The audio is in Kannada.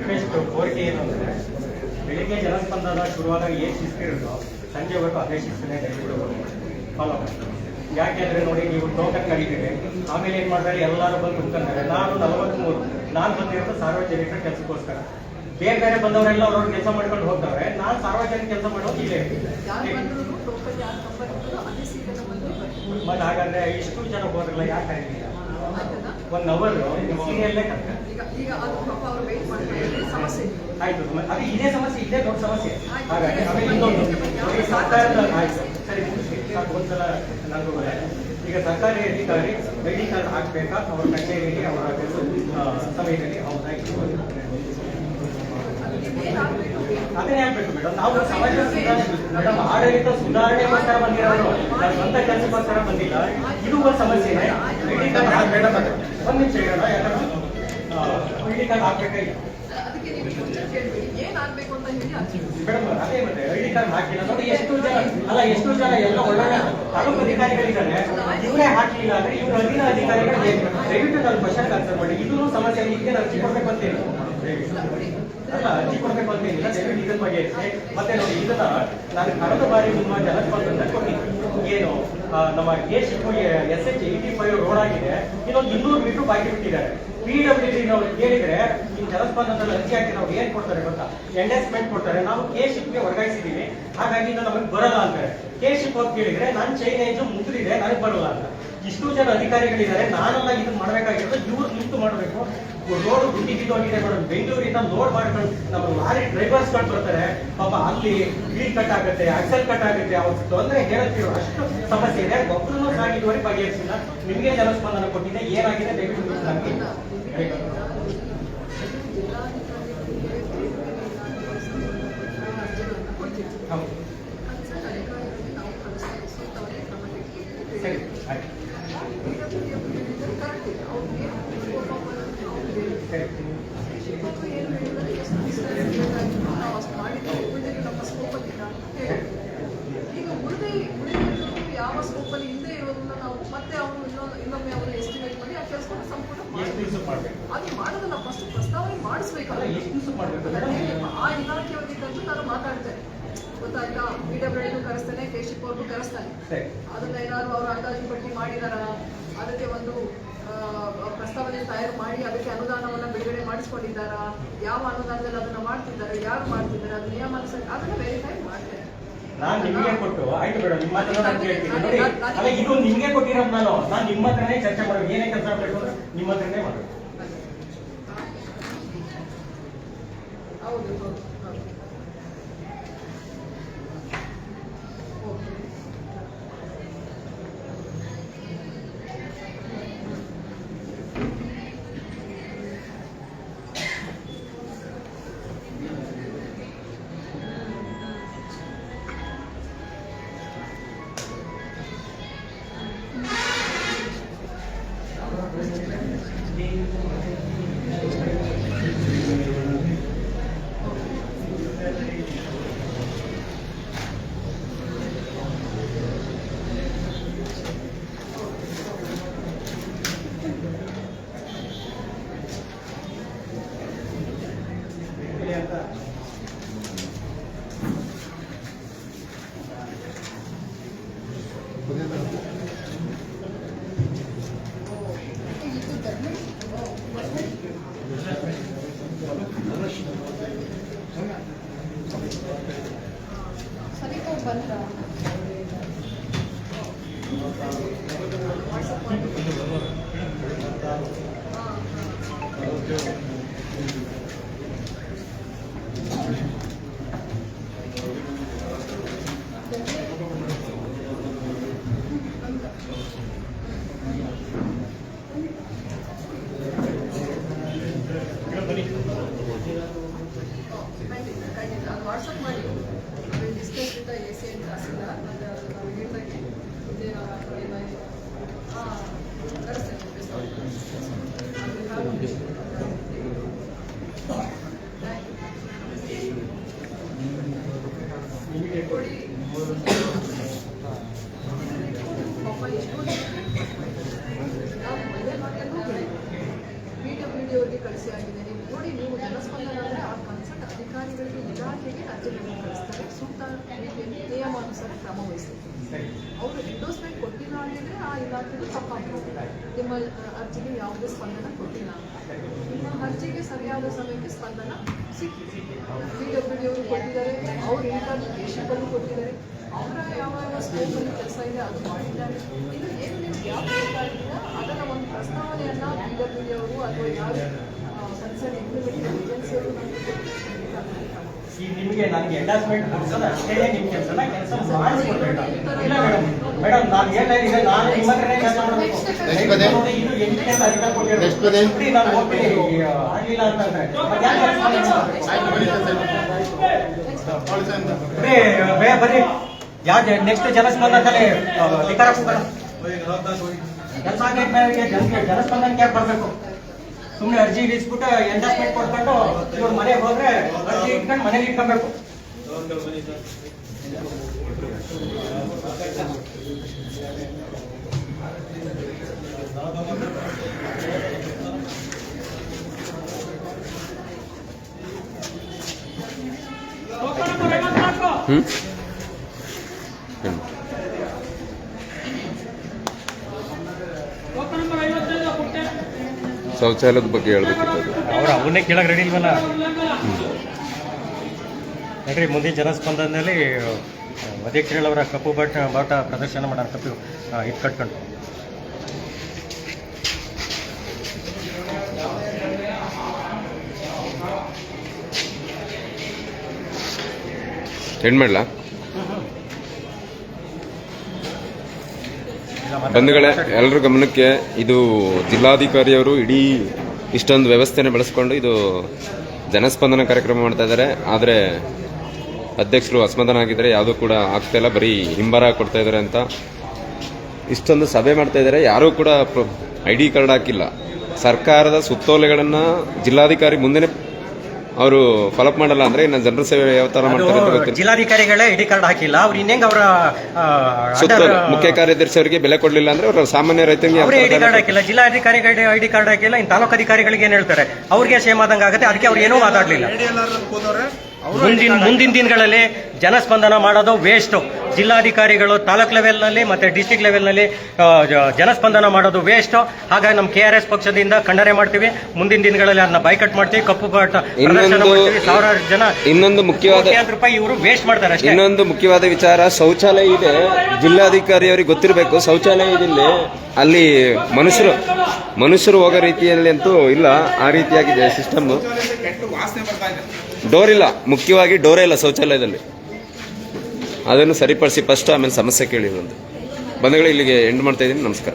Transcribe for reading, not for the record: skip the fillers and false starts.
ರಿಕ್ವೆಸ್ಟ್ ಕೋರಿಕೆ ಏನು ಅಂದರೆ ಬೆಳಿಗ್ಗೆ ಜನಸ್ಪಂದನ ಶುರುವಾದಾಗ ಏನು ಶಿಸ್ತಿರುತ್ತೋ ಸಂಜೆವರೆಗೂ ಅದೇ ಶಿಸ್ತನ್ನೇ ದಯವಿಟ್ಟು ಫಾಲೋ ಮಾಡ್ತಾರೆ. ಯಾಕೆಂದರೆ ನೋಡಿ, ನೀವು ಟೋಕನ್ ಕರೀತೀರಿ, ಆಮೇಲೆ ಏನು ಮಾಡ್ತಾರೆ, ಎಲ್ಲರೂ ಬಂದು ಕುತ್ಕೊಂತಾರೆ. ನಾನು 43, ನಾನು ಬಂದಿರೋದು ಸಾರ್ವಜನಿಕರ ಕೆಲಸಕ್ಕೋಸ್ಕರ. ಬೇರೆ ಬೇರೆ ಬಂದವರೆಲ್ಲ ಅವ್ರವ್ರ ಕೆಲಸ ಮಾಡ್ಕೊಂಡು ಹೋಗ್ತಾರೆ. ನಾನು ಸಾರ್ವಜನಿಕ ಕೆಲಸ ಮಾಡೋದು ಇಲ್ಲೇ ಮತ್ತೆ. ಹಾಗಾದ್ರೆ ಇಷ್ಟು ಜನ ಹೋದ್ರಲ್ಲ, ಯಾಕೆ ಆಗಿಲ್ಲ? 1 ಅವರ್ ಸೀರಿಯಲ್ಲೇ ಕಷ್ಟ. ಆಯ್ತು, ಅದು ಇದೇ ಸಮಸ್ಯೆ, ಇದೇ ದೊಡ್ಡ ಸಮಸ್ಯೆ. ಹಾಗಾಗಿ ಆಮೇಲೆ ಇನ್ನೊಂದು ಸರ್ಕಾರದ ಆಯ್ತು ಸರಿ ಮುಗಿಸಿ ಸಾಕು ಒಂದ್ಸಲ ನನಗೂ ಈಗ ಸರ್ಕಾರಿ ಅಧಿಕಾರಿ ಐಡಿ ಕಾರ್ಡ್ ಹಾಕ್ಬೇಕಾ ಅವ್ರ ಕಚೇರಿಗೆ ಅವರ ಸಮಯದಲ್ಲಿ ಹೌದಾಗಿ ಅದನ್ನೇ ಆಗ್ಬೇಕು ಮೇಡಮ್. ನಾವು ಸಮಾಜ ಮೇಡಮ್ ಆಡಳಿತ ಸುಧಾರಣೆಗೋಸ್ಕರ ಬಂದಿರೋರು, ನಾವು ಸ್ವಂತ ಕೆಲಸಕ್ಕೋಸ್ಕರ ಬಂದಿಲ್ಲ. ಇದು ಒಂದು ಸಮಸ್ಯೆನೇ. ಐಡಿ ಕಾರ್ಡ್ ಹಾಕ್ಬೇಡ, ಒಂದು ನಿಮಿಷ ಇರೋಣ, ಯಾಕಂದ್ರೆ ಐಡಿ ಕಾರ್ಡ್ ಹಾಕ್ಬೇಕಾಗಿಲ್ಲ ಮೇಡಮ್. ಅದೇ ಮತ್ತೆ ಐಡಿ ಕಾರ್ಡ್ ಹಾಕಿಲ್ಲ ನೋಡಿ, ಎಷ್ಟು ಜನ ಎಲ್ಲ ಒಳ್ಳೆ ತಾಲೂಕು ಅಧಿಕಾರಿಗಳಿದ್ದಾರೆ, ಇವರೇ ಹಾಕಲಿಲ್ಲ ಅಂದ್ರೆ ಇವ್ರ ಅಧೀನ ಅಧಿಕಾರಿಗಳು ದಯವಿಟ್ಟು ನಾನು ಕ್ವಶನ್ ಆನ್ಸರ್ ಮಾಡಿ. ಇದೂ ಸಮಸ್ಯೆ, ಇದಕ್ಕೆ ಅರ್ಜಿ ಕೊಡ್ಬೇಕು ಅಂತೇನು ಅಲ್ಲ, ಅರ್ಜಿ ಕೊಡ್ಬೇಕು ಅಂತೇನಿಲ್ಲ, ದಯವಿಟ್ಟು ಇದನ್ನ ಬಗ್ಗೆ. ಮತ್ತೆ ನೋಡಿ, ಇದನ್ನ ನಾನು ಕಳೆದ ಬಾರಿ ನಿಮ್ಮ ಜನಸ್ಪಂದನ ಕೊಟ್ಟಿದ್ದೆ. ಏನು ನಮ್ಮ SH85 ರೋಡ್ ಆಗಿದೆ, ಇನ್ನೊಂದು 200 ಮೀಟರ್ ಬಾಕಿ ಬಿಟ್ಟಿದ್ದಾರೆ. PWD ನಾವು ಕೇಳಿದ್ರೆ ಈ ಜನಸ್ಪಂದನದಲ್ಲಿ ಅರ್ಜಿ ಹಾಕಿ ನಾವು ಏನ್ ಕೊಡ್ತಾರೆ ಗೊತ್ತಾ, ಎಂಡಸ್ಮೆಂಟ್ ಕೊಡ್ತಾರೆ. ನಾವು ಕೇಶಿಪ್ಗೆ ವರ್ಗಾಯಿಸಿದೀವಿ, ಹಾಗಾಗಿ ನಮಗೆ ಬರಲ್ಲ ಅಂತಾರೆ. ಕೇಶಿಪ್ ಹೋಗಿ ಕೇಳಿದ್ರೆ ನಾನು ಚೈನೇಜ್ ಮುಗಿದಿದೆ, ನನಗೆ ಬರಲ್ಲ ಅಂತ. ಇಷ್ಟು ಜನ ಅಧಿಕಾರಿಗಳಿದ್ದಾರೆ, ನಾನೆಲ್ಲ ಇದನ್ನ ಮಾಡಬೇಕಾಗಿರೋದು, ಇವ್ರು ನಿಂತು ಮಾಡಬೇಕು. ರೋಡ್ ಗುಂಡಿ ಬಿದ್ದೋಗಿದೆ ಮೇಡಮ್, ಬೆಂಗಳೂರಿಂದ ಲೋಡ್ ಮಾಡ್ಕೊಂಡು ನಮ್ಮ ಲಾರಿ ಡ್ರೈವರ್ಸ್ಗಳು ಬರ್ತಾರೆ, ಪಾಪ ಅಲ್ಲಿ ವೀಲ್ ಕಟ್ ಆಗುತ್ತೆ, ಆಕ್ಸಲ್ ಕಟ್ ಆಗುತ್ತೆ, ಅವ್ರ ತೊಂದರೆ ಹೇಳುತ್ತೀರೋ ಅಷ್ಟು ಸಮಸ್ಯೆ ಇದೆ. ಒಬ್ಬರು ಸಹ ಇದುವರೆಗೆ ಬಗೆಹರಿಸಿಲ್ಲ. ನಿಮಗೆ ಜನಸ್ಪಂದನ ಕೊಟ್ಟಿದೆ, ಏನಾಗಿದೆ ದಯವಿಟ್ಟು ನಮಗೆ ಸರಿ ಆಯ್ತು. ಯಾವ ಸ್ಕೋಪಲ್ಲಿ ಹಿಂದೆ ಇರೋದನ್ನ ನಾವು ಮತ್ತೆ ಅವರು ಇನ್ನೊಮ್ಮೆ ಅವರು ಎಸ್ಟಿಮೇಟ್ ಮಾಡಿ ಆ ಕೆಲಸವನ್ನು ಸಂಪೂರ್ಣ ಅದು ಮಾಡೋದನ್ನ ಫಸ್ಟ್ ಪ್ರಸ್ತಾವನೆ ಮಾಡಿಸ್ಬೇಕಲ್ಲ. ಆ ಇಲಾಖೆಯವರಿಗೆ ತಂದು ನಾನು ಮಾತಾಡ್ತೇನೆ, ಗೊತ್ತಾಯ್ತಾ? PWD ಕರೆಸ್ತೇನೆ, ಕೇಶಿಪ್ ಅವ್ರಿಗೂ ಕರೆಸ್ತಾನೆ. ಅದನ್ನ ಏನಾದ್ರು ಅವರು ಅಂದಾಜು ಪಟ್ಟಿ ಮಾಡಿದಾರ, ಅದಕ್ಕೆ ಒಂದು ಪ್ರಸ್ತಾವನೆ ತಯಾರು ಮಾಡಿ ಅದಕ್ಕೆ ಅನುದಾನವನ್ನ ಬಿಡುಗಡೆ ಮಾಡಿಸ್ಕೊಂಡಿದ್ದಾರಾ, ಯಾವ ಅನುದಾನದಲ್ಲಿ ಅದನ್ನ ಮಾಡ್ತಿದ್ದಾರೆ, ಯಾರು ಮಾಡ್ತಿದ್ದಾರೆ, ಅದು ನಿಯಮ ಅದನ್ನ ವೆರಿಫೈ ಮಾಡ್ತೇನೆ. ನಾನು ನಿಮಗೆ ಕೊಟ್ಟು ಆಯ್ತು ಬೇಡ, ನಿಮ್ಮ ಹತ್ರ ನಾನು ಕೇಳ್ತೀನಿ ನೋಡಿ. ಅಲ್ಲ, ಇದು ನಿಮ್ಗೆ ಕೊಟ್ಟಿರೋದು ನಾನು ನಿಮ್ಮ ಹತ್ರನೇ ಚರ್ಚೆ ಮಾಡೋದು. ಏನೇ ಕೆಲಸ ಮಾಡಬೇಕು ಅಂದ್ರೆ ನಿಮ್ಮ ಹತ್ರನೇ ಮಾಡೋದು. ಹೌದು. सभी को बन रहा ವಾಟ್ಸಪ್ ಮಾಡಿ discuss with AC and tahsildar ನಾವು ಹೇಳಿದಾಗೆ PWD ಅವರಿಗೆ ಕಳಿಸಿ ಆಗಿದೆ. ನೀವು ನೋಡಿ, ನೀವು ಜನಸ್ಪಂದನ ಅರ್ಜಿಗಳನ್ನು ಕಳಿಸ್ತಾರೆ, ಸೂಕ್ತ ರೀತಿಯಲ್ಲಿ ನಿಯಮಾನುಸಾರ ಕ್ರಮ ವಹಿಸ್ತಾರೆ. ಅವರು ಎಂಡೋಸ್ಮೆಂಟ್ ಕೊಟ್ಟಿಲ್ಲ ಅಂದಿದ್ರೆ ಆ ಇಲಾಖೆದು ತಪ್ಪಾಗ್ತದೆ. ನಿಮ್ಮ ಅರ್ಜಿಗೆ ಯಾವುದೇ ಸ್ಪಂದನ ಕೊಟ್ಟಿಲ್ಲ ಅಂತ. ನಿಮ್ಮ ಅರ್ಜಿಗೆ ಸರಿಯಾದ ಸಮಯಕ್ಕೆ ಸ್ಪಂದನ ಸಿಕ್ಕಿದೆ. PWD ಅವರು ಕೊಟ್ಟಿದ್ದಾರೆ, ಅವ್ರು ಇಂಟರ್ನ್ಶಿಪ್ಪನ್ನು ಕೊಟ್ಟಿದ್ದಾರೆ, ಅವರ ಯಾವ ಸ್ಕೂಲಲ್ಲಿ ಕೆಲಸ ಇದೆ ಅದು ಮಾಡಿದ್ದಾರೆ. ಇದು ಏನು ನಿಮ್ಗೆ ಯಾವ ಬೇಕಾಗಿಲ್ಲ ಅದರ ಒಂದು ಪ್ರಸ್ತಾವನೆಯನ್ನು PWD ಅವರು ಅಥವಾ ಯಾವ ಕನ್ಸರ್ನ್ ಇಂಪ್ಲಿಮೆಂಟಿಂಗ್ ಏಜೆನ್ಸಿಯವರು ನಮಗೆ ಈಗ ನಿಮಗೆ ನನಗೆ ಎಂಡಾಸ್ಮೆಂಟ್ ಕೊಡ್ಸೋದು ಅಷ್ಟೇ ನಿಮ್ಮ ಕೆಲಸ ಮಾಡಿಸ್ಕೊಡ್ಬೇಕು. ಇಲ್ಲ ಮೇಡಮ್ ನಾನು ಹೇಳ್ತಾ ಇದ್ದೀನಿ, ನಾನು ನಿಮ್ಮ ಹತ್ರನೇ ಕೆಲಸ ಮಾಡಬೇಕು. ನೋಡಿ, ಇದು 8ನೇ ತಾರೀಕು ಕೊಟ್ಟಿರೋದು. ನಾನು ಹೋಗ್ತೀನಿ ಆಗಲಿಲ್ಲ ಅಂತಂದ್ರೆ ಬರ್ರಿ. ಯಾವ್ದು ನೆಕ್ಸ್ಟ್ ಜನಸ್ಪಂದನದಲ್ಲಿ ಅಧಿಕಾರ ಕೆಲಸ ಆಗಲಿಕ್ಕೆ ಜನಸ್ಪಂದನಕ್ಕೆ ಯಾಕೆ ಬರಬೇಕು? ಸುಮ್ಮನೆ ಅರ್ಜಿ ಇಳಿಸ್ಬಿಟ್ಟು ಎಂಡಾಸ್ಮೆಂಟ್ ಕೊಡ್ಕೊಂಡು ಇವ್ರು ಮನೆಗೆ ಹೋದ್ರೆ ಅರ್ಜಿ ಇಟ್ಕೊಂಡು ಮನೇಲಿ ಇಟ್ಕೊಬೇಕು. ಶೌಚಾಲಯದ ಬಗ್ಗೆ ಹೇಳ್ಬೇಕಿತ್ತು. ಅವ್ರು ಅವನ್ನೇ ಕೇಳಕ್ ರೆಡಿ ಇಲ್ವಲ್ಲ. ನೋಡ್ರಿ, ಮುಂದಿನ ಜನಸ್ಪಂದನದಲ್ಲಿ ಅಧ್ಯಕ್ಷರುಗಳವರ ಕಪ್ಪು ಬಾಟ ಪ್ರದರ್ಶನ ಮಾಡೋಣ. ಕಪ್ಪು ಇದು ಕಟ್ಕೊಂಡು ಎಂಡ್ ಮಾಡ್ಲಾ? ಬಂಧುಗಳೇ, ಎಲ್ಲರ ಗಮನಕ್ಕೆ, ಇದು ಜಿಲ್ಲಾಧಿಕಾರಿಯವರು ಇಡೀ ಇಷ್ಟೊಂದು ವ್ಯವಸ್ಥೆನ ಬೆಳೆಸ್ಕೊಂಡು ಇದು ಜನಸ್ಪಂದನ ಕಾರ್ಯಕ್ರಮ ಮಾಡ್ತಾ ಇದ್ದಾರೆ. ಆದರೆ ಅಧ್ಯಕ್ಷರು ಅಸಮಾಧಾನ ಆಗಿದ್ದಾರೆ, ಯಾವುದೂ ಕೂಡ ಆಗ್ತಾ ಇಲ್ಲ, ಬರೀ ಹಿಂಬರ ಕೊಡ್ತಾ ಇದ್ದಾರೆ ಅಂತ ಇಷ್ಟೊಂದು ಸಭೆ ಮಾಡ್ತಾ ಇದ್ದಾರೆ. ಯಾರೂ ಕೂಡ ID ಕಾರ್ಡ್ ಹಾಕಿಲ್ಲ. ಸರ್ಕಾರದ ಸುತ್ತೋಲೆಗಳನ್ನು ಜಿಲ್ಲಾಧಿಕಾರಿ ಮುಂದೆನೆ ಅವರು ಫಾಲೋಅಪ್ ಮಾಡಲ್ಲ ಅಂದ್ರೆ ಇನ್ನು ಜನರ ಸೇವೆ ಯಾವ ತರ ಮಾಡ್ತಾರೆ ಅಂತ ಗೊತ್ತಿಲ್ಲ. ಜಿಲ್ಲಾಧಿಕಾರಿಗಳೇ ID ಕಾರ್ಡ್ ಹಾಕಿಲ್ಲ, ಅವ್ರು ಇನ್ನೇಂಗ ಅವರ ಮುಖ್ಯ ಕಾರ್ಯದರ್ಶಿ ಅವರಿಗೆ ಬೆಲೆ ಕೊಡ್ಲಿಲ್ಲ ಅಂದ್ರೆ ಅವರು ಸಾಮಾನ್ಯ ರೈತರಿಗೆ ಅವರೇ ID ಕಾರ್ಡ್ ಹಾಕಿಲ್ಲ, ಜಿಲ್ಲಾಧಿಕಾರಿಗಳಿಗೆ ID ಕಾರ್ಡ್ ಹಾಕಿಲ್ಲ. ಇನ್ನು ತಾಲೂಕು ಅಧಿಕಾರಿಗಳಿಗೆ ಏನ್ ಹೇಳ್ತಾರೆ, ಅವ್ರಿಗೆ ಸೇಮ್ ಆದಂಗೆ ಆಗುತ್ತೆ. ಅದಕ್ಕೆ ಅವ್ರು ಏನೂ ಮಾತಾಡ್ಲಿಲ್ಲ. ಮುಂದಿನ ದಿನಗಳಲ್ಲಿ ಜನಸ್ಪಂದನ ಮಾಡೋದು ವೇಸ್ಟ್. ಜಿಲ್ಲಾಧಿಕಾರಿಗಳು ತಾಲೂಕ್ ಲೆವೆಲ್ನಲ್ಲಿ ಮತ್ತೆ ಡಿಸ್ಟಿಕ್ ಲೆವೆಲ್ನಲ್ಲಿ ಜನಸ್ಪಂದನ ಮಾಡೋದು ವೇಸ್ಟ್. ಹಾಗಾಗಿ ನಮ್ಮ KRS ಪಕ್ಷದಿಂದ ಖಂಡನೆ ಮಾಡ್ತೀವಿ. ಮುಂದಿನ ದಿನಗಳಲ್ಲಿ ಅದನ್ನ ಬೈಕಟ್ ಮಾಡ್ತೀವಿ. ಕಪ್ಪು ಬಾಟ ಪ್ರದರ್ಶನ ಮಾಡ್ತೀವಿ. ಸಾವಿರಾರು ಜನ ಇನ್ನೊಂದು ಮುಖ್ಯವಾದ ರೂಪಾಯಿ ಇವರು ವೇಸ್ಟ್ ಮಾಡ್ತಾರೆ ಅಷ್ಟೇ. ಇನ್ನೊಂದು ಮುಖ್ಯವಾದ ವಿಚಾರ, ಶೌಚಾಲಯ ಇದೆ. ಜಿಲ್ಲಾಧಿಕಾರಿ ಅವರಿಗೆ ಗೊತ್ತಿರಬೇಕು ಶೌಚಾಲಯ ಇದಿಲ್ಲಿ. ಅಲ್ಲಿ ಮನುಷ್ಯರು ಹೋಗೋ ರೀತಿಯಲ್ಲಿ ಅಂತೂ ಇಲ್ಲ, ಆ ರೀತಿಯಾಗಿದೆ ಸಿಸ್ಟಮ್. ಡೋರ್ ಇಲ್ಲ, ಮುಖ್ಯವಾಗಿ ಡೋರೇ ಇಲ್ಲ ಶೌಚಾಲಯದಲ್ಲಿ. ಅದನ್ನು ಸರಿಪಡಿಸಿ ಫಸ್ಟ್, ಆಮೇಲೆ ಸಮಸ್ಯೆ ಕೇಳಿ. ಬಂಧುಗಳೇ, ಇಲ್ಲಿಗೆ ಎಂಡ್ ಮಾಡ್ತಾ ಇದ್ದೀನಿ. ನಮಸ್ಕಾರ.